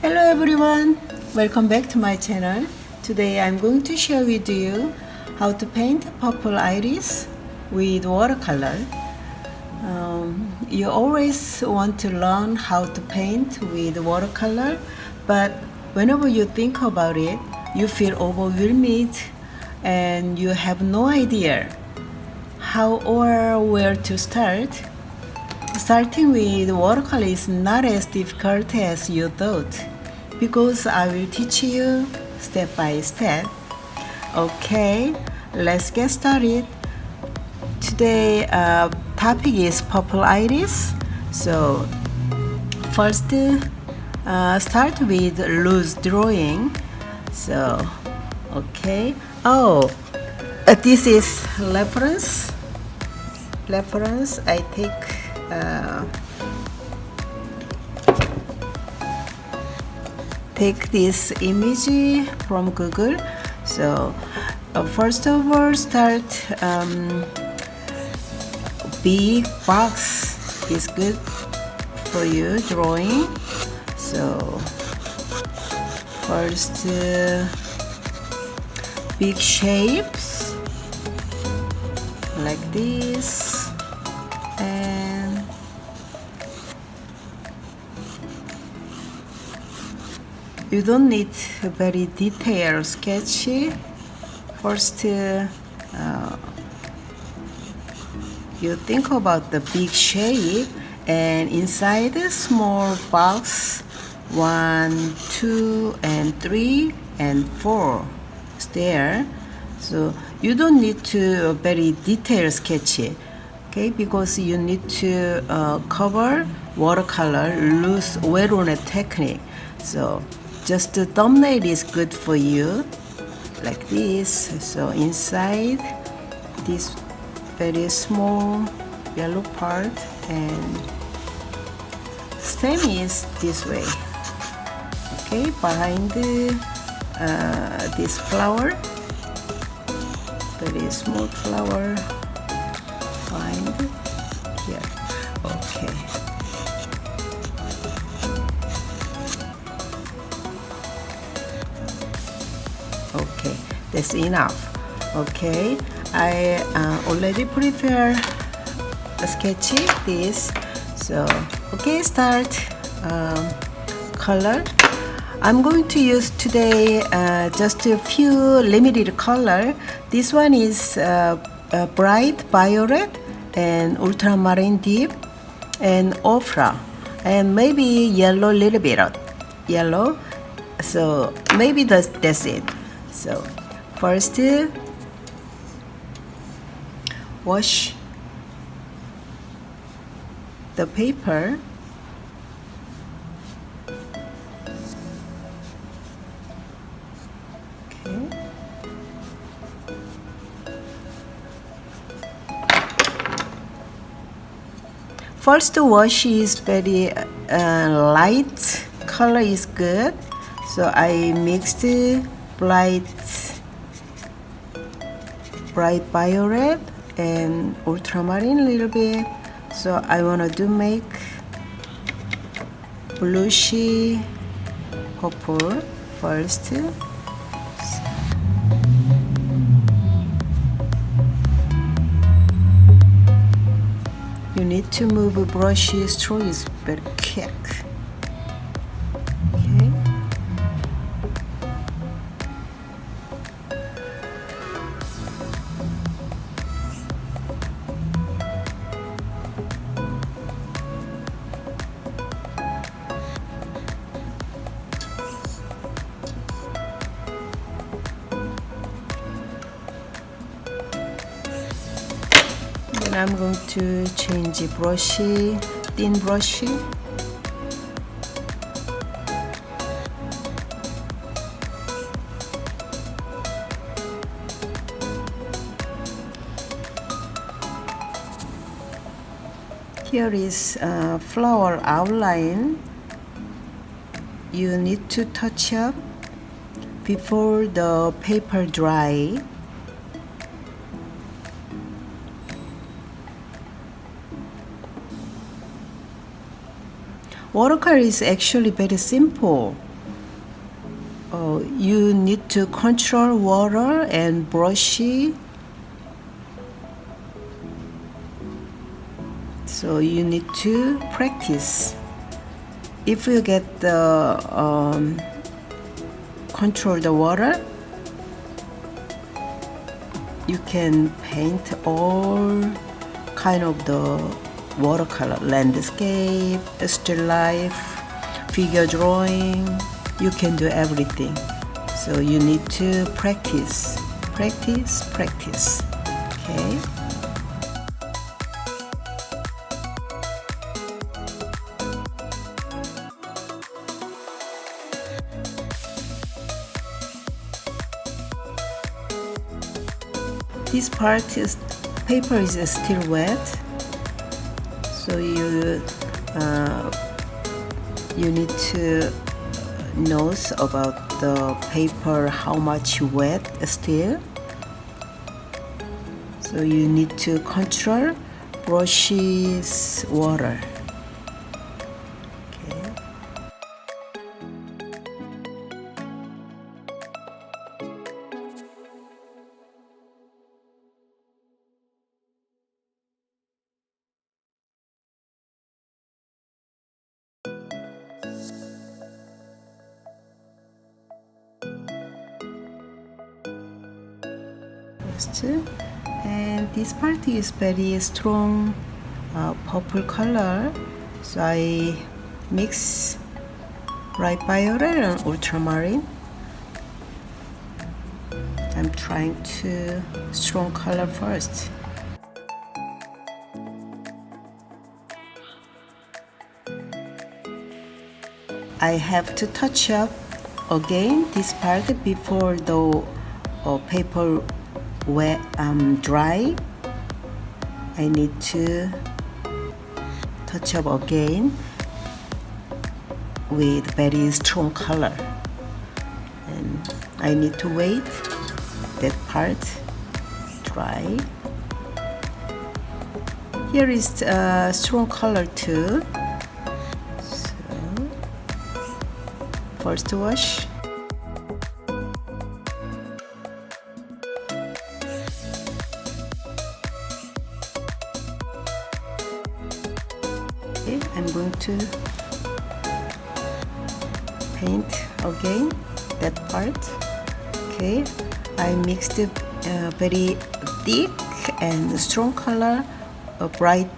Hello everyone, welcome back to my channel. Today I'm going to share with you how to paint purple iris with watercolor. You always want to learn how to paint with watercolor, but whenever you think about it, you feel overwhelmed and you have no idea how or where to start. Starting with watercolor is not as difficult as you thought, because I will teach you step by step. Okay, let's get started. Today topic is purple iris. So first start with loose drawing. So okay. This is reference. I take this image from Google. So first of all, start big box is good for you drawing. So first big shapes like this, and you don't need a very detailed sketch. First, you think about the big shape, and inside the small box 1, 2, and 3, and 4 is there. So you don't need to very detailed sketch, okay? Because you need to cover watercolor loose well-known technique. So just the thumbnail is good for you, like this. So inside this very small yellow part, and stem is this way. Okay, behind this flower, very small flower behind here. Okay. Okay, that's enough. Okay, I already prepared a sketch this. So okay, start color. I'm going to use today just a few limited color. This one is bright violet and ultramarine deep and ochre, and maybe yellow, little bit of yellow. So maybe that's it. So first wash the paper. Okay. First wash is very light color is good. So I mixed bright violet and ultramarine a little bit. So I want to make bluishy purple first. You need to move a brush stroke is very quick. Okay. Then I'm going to change the brush, thin brush. Here is flower outline. You need to touch up before the paper dry. Watercolor is actually very simple. you need to control water and brush it. So you need to practice. If you get the control the water, you can paint all kind of the watercolor, landscape, still life, figure drawing. You can do everything. So you need to practice, practice, practice. Okay. This part is paper is still wet, so you need to know about the paper how much wet still. So you need to control brushes water. And this part is very strong purple color, so I mix bright violet and ultramarine. I'm trying to strong color first. I have to touch up again this part before the paper wet dry. I need to touch up again with very strong color, and I need to wait that part dry. Here is strong color too. So first wash. I'm going to paint again that part. Okay, I mixed very thick and strong color, bright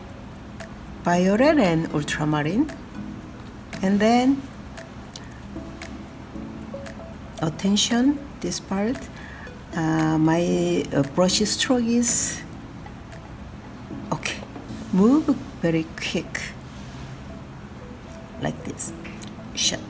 violet and ultramarine, and then attention this part. My brush stroke is okay. Move very quick. Like this. Shut.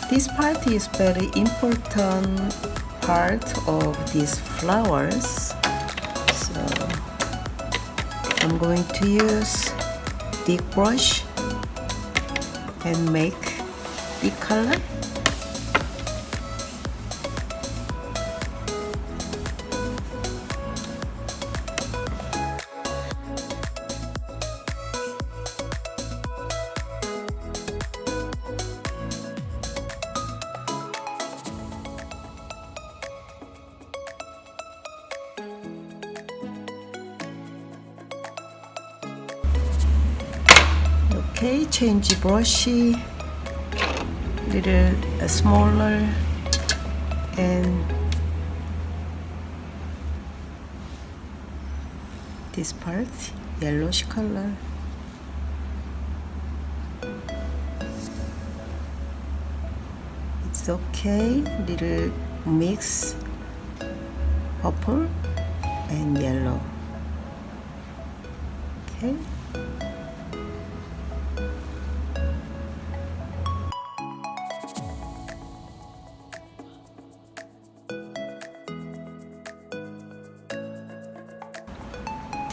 This part is very important part of these flowers. So I'm going to use big brush and make big color. Okay, change brush, little smaller, and this part yellowish color. It's okay, little mix purple and yellow. Okay.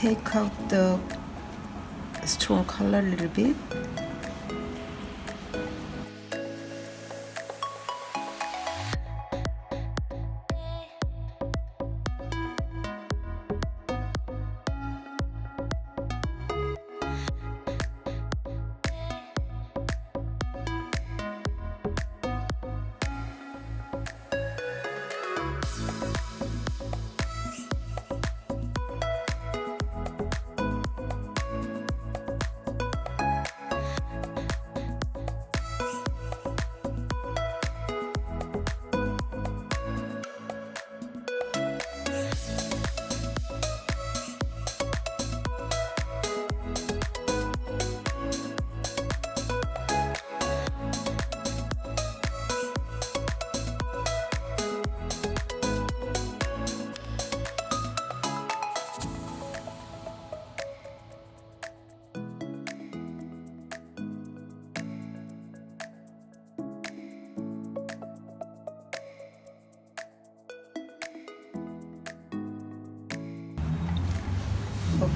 take out the strong color a little bit.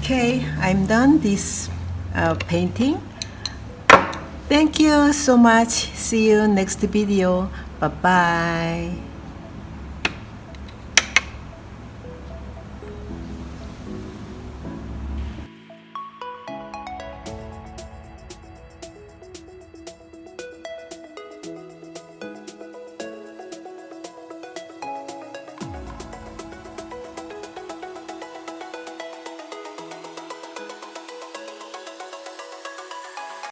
Okay, I'm done this painting. Thank you so much. See you next video. Bye bye.